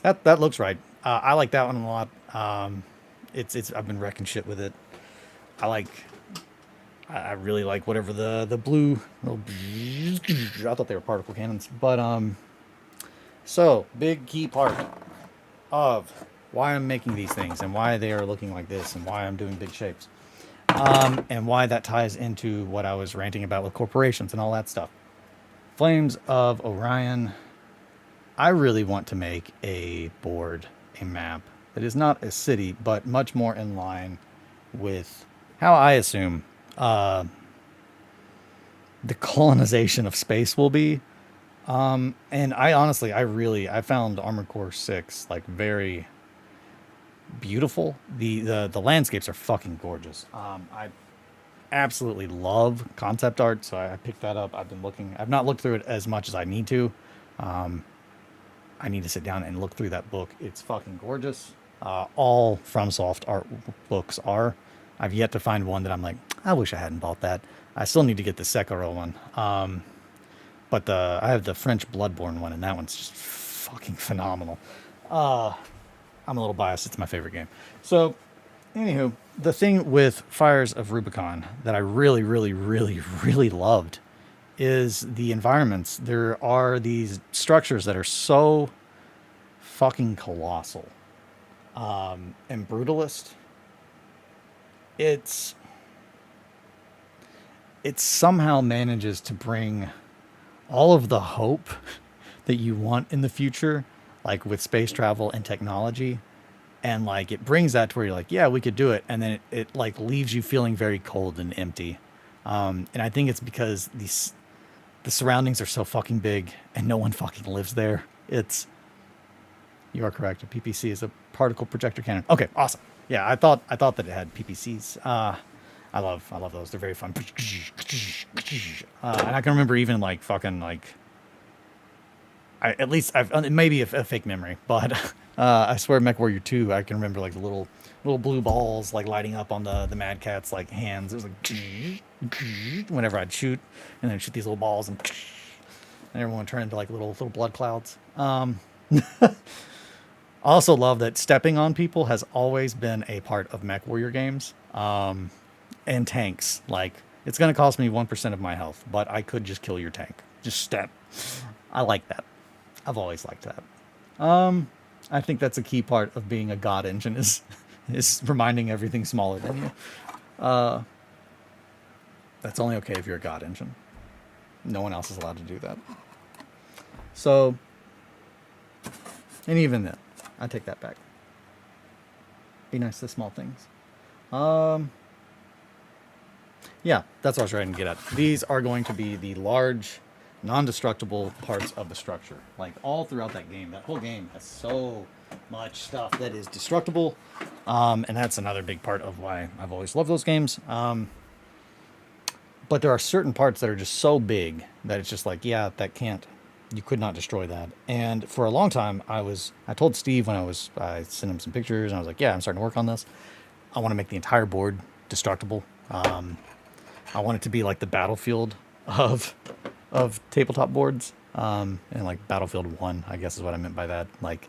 That looks right. I like that one a lot. It's I've been wrecking shit with it. I really like whatever the blue little, I thought they were particle cannons. But so big key part of why I'm making these things and why they are looking like this and why I'm doing big shapes. And why that ties into what I was ranting about with corporations and all that stuff. Flames of Orion. I really want to make a board, a map that is not a city, but much more in line with how I assume the colonization of space will be. And I honestly, I found Armored Core 6 like very beautiful. The landscapes are fucking gorgeous. I absolutely love concept art, so I picked that up. I've not looked through it as much as I need to. I need to sit down and look through that book. It's fucking gorgeous. All FromSoft art books are. I've yet to find one that I'm like, I wish I hadn't bought that. I still need to get the Sekiro one. But I have the French Bloodborne one, and that one's just fucking phenomenal. I'm a little biased. It's my favorite game. So, anywho, the thing with Fires of Rubicon that I really, really, really, really loved is the environments. There are these structures that are so fucking colossal and brutalist. It somehow manages to bring all of the hope that you want in the future, like with space travel and technology, and like it brings that to where you're like, yeah, we could do it, and then it like leaves you feeling very cold and empty. And I think it's because the surroundings are so fucking big and no one fucking lives there. You are correct. A PPC is a particle projector cannon. Okay, awesome. Yeah, I thought that it had PPCs. I love those. They're very fun. And I can remember even like fucking like, it may be a fake memory, but I swear MechWarrior 2, I can remember like the little blue balls like lighting up on the Mad Cat's like hands. It was like whenever I'd shoot, and then shoot these little balls, and everyone would turn into like little blood clouds. I also love that stepping on people has always been a part of MechWarrior games. And tanks. Like, it's going to cost me 1% of my health, but I could just kill your tank. Just step. I like that. I've always liked that. I think that's a key part of being a god engine is reminding everything smaller than you. That's only okay if you're a god engine. No one else is allowed to do that. So, and even then, I take that back. Be nice to small things. Yeah, that's what I was trying to get at. These are going to be the large, non-destructible parts of the structure. Like, all throughout that game. That whole game has so much stuff that is destructible. And that's another big part of why I've always loved those games. But there are certain parts that are just so big that it's just like, yeah, you could not destroy that. And for a long time, I told Steve when I sent him some pictures, and I was like, yeah, I'm starting to work on this. I want to make the entire board destructible. I want it to be like the battlefield of tabletop boards. And like Battlefield 1, I guess is what I meant by that. Like,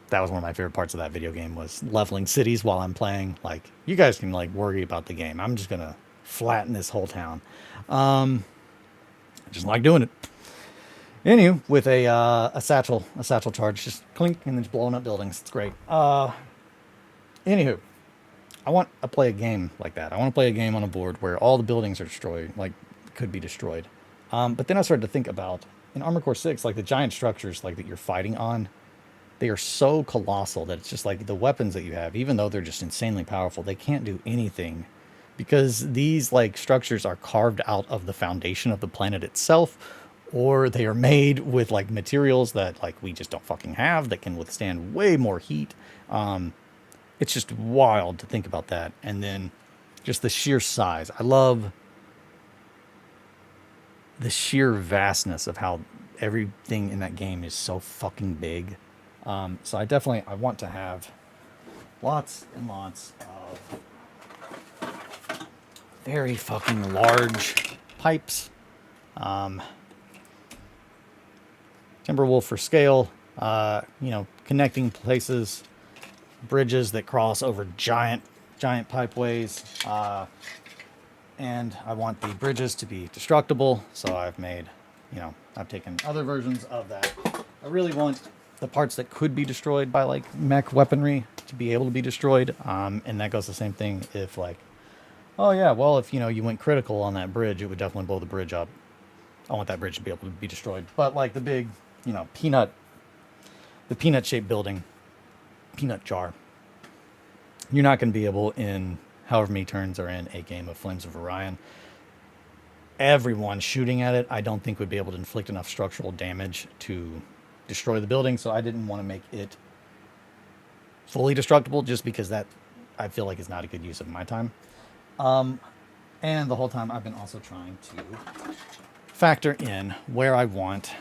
that was one of my favorite parts of that video game, was leveling cities while I'm playing. Like, you guys can like worry about the game. I'm just going to flatten this whole town. I just like doing it. Anywho, with a satchel charge, just clink, and then just blowing up buildings. It's great. Anywho, I want to play a game like that. I want to play a game on a board where all the buildings are destroyed, like could be destroyed. But then I started to think about in Armored Core 6, like the giant structures like that you're fighting on, they are so colossal that it's just like the weapons that you have, even though they're just insanely powerful, they can't do anything because these like structures are carved out of the foundation of the planet itself, or they are made with like materials that like we just don't fucking have that can withstand way more heat. It's just wild to think about that. And then just the sheer size. I love the sheer vastness of how everything in that game is so fucking big. So I want to have lots and lots of very fucking large pipes. Timberwolf for scale, connecting places, bridges that cross over giant pipeways. And I want the bridges to be destructible. So I've taken other versions of that. I really want the parts that could be destroyed by like mech weaponry to be able to be destroyed. And that goes the same thing if like, oh yeah, well, if you went critical on that bridge, it would definitely blow the bridge up. I want that bridge to be able to be destroyed. But like the big, peanut shaped building, peanut jar, you're not going to be able in however many turns are in a game of Flames of Orion. Everyone shooting at it, I don't think would be able to inflict enough structural damage to destroy the building. So I didn't want to make it fully destructible just because that I feel like is not a good use of my time. And the whole time I've been also trying to factor in where I want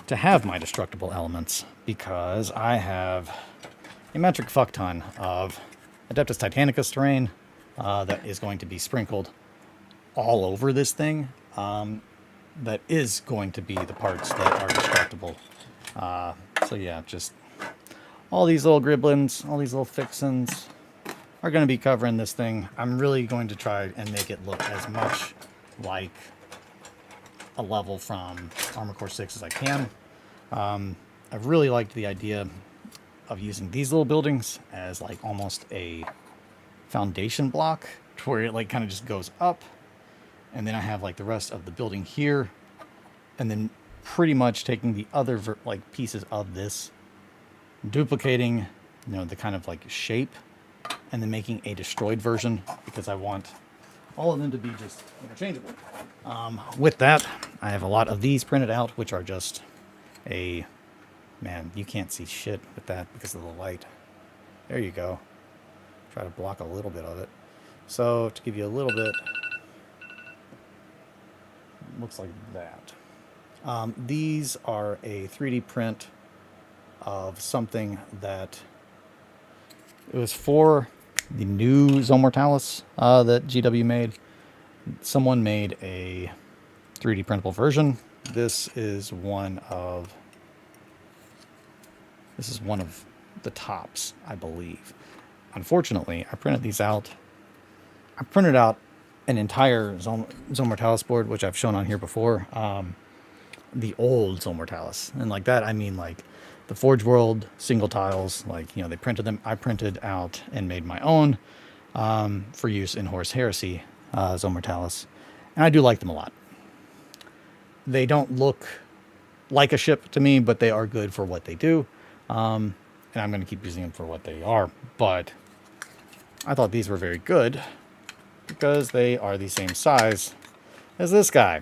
to have my destructible elements, because I have a metric fuck ton of Adeptus Titanicus terrain that is going to be sprinkled all over this thing. That is going to be the parts that are destructible. So yeah, just all these little griblins, all these little fixins are going to be covering this thing. I'm really going to try and make it look as much like a level from Armored Core 6 as I can. I've really liked the idea of using these little buildings as like almost a foundation block to where it like kind of just goes up, and then I have like the rest of the building here, and then pretty much taking the other like pieces of this, duplicating the kind of like shape, and then making a destroyed version, because I want all of them to be just interchangeable. With that, I have a lot of these printed out, which are just man, you can't see shit with that because of the light. There you go. Try to block a little bit of it. So to give you a little bit, looks like that. These are a 3D print of something that it was for the new Zone Mortalis that GW made. Someone made a 3D printable version. This is one of the tops, I believe. Unfortunately, I printed these out. I printed out an entire Zone Mortalis board, which I've shown on here before. The old Zone Mortalis, and like that I mean like the Forge World single tiles. Like they printed them. I printed out and made my own for use in Horus Heresy Zone Mortalis, and I do like them a lot. They don't look like a ship to me, but they are good for what they do. And I'm going to keep using them for what they are. But I thought these were very good because they are the same size as this guy.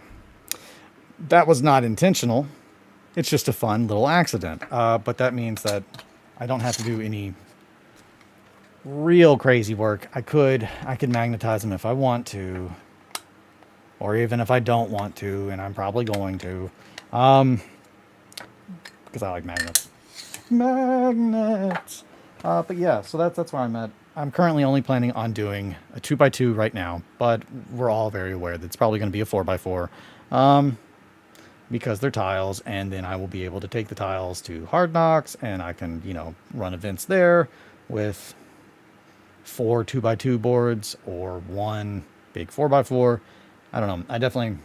That was not intentional. It's just a fun little accident. But that means that I don't have to do any real crazy work. I could magnetize them if I want to, or even if I don't want to, and I'm probably going to, because I like magnets. But yeah, so that's where I'm at. I'm currently only planning on doing a 2x2 right now, but we're all very aware that it's probably going to be a 4x4, because they're tiles, and then I will be able to take the tiles to Hard Knocks, and I can run events there with 4 2x2 boards or 1 big 4x4. I don't know.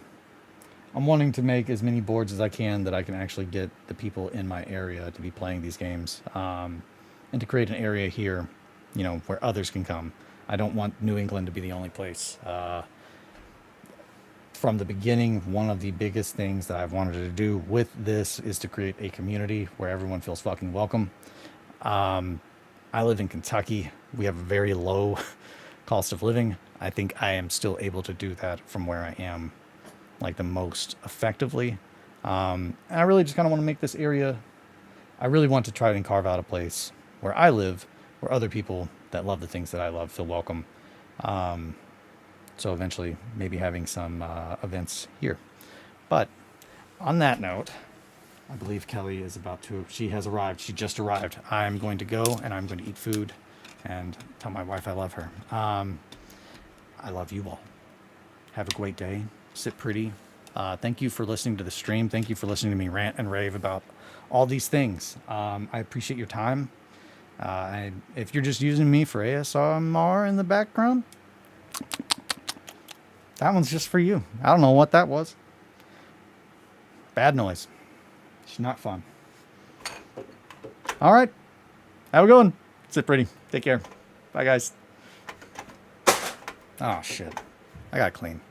I'm wanting to make as many boards as I can that I can actually get the people in my area to be playing these games, and to create an area here, where others can come. I don't want New England to be the only place. From the beginning, one of the biggest things that I've wanted to do with this is to create a community where everyone feels fucking welcome. I live in Kentucky. We have a very low cost of living. I think I am still able to do that from where I am, like, the most effectively. And I really just kind of want to make this area, I really want to try and carve out a place where I live, where other people that love the things that I love feel welcome. So eventually maybe having some events here. But on that note, I believe Kelly is about to, she has arrived. She just arrived. I'm going to go and I'm going to eat food and tell my wife I love her. I love you all. Have a great day. Sit pretty. Thank you for listening to the stream. Thank you for listening to me rant and rave about all these things. I appreciate your time. And if you're just using me for ASMR in the background, that one's just for you. I don't know what that was. Bad noise. It's not fun. All right. Have a good one. Sit pretty. Take care. Bye, guys. Oh, shit. I gotta clean.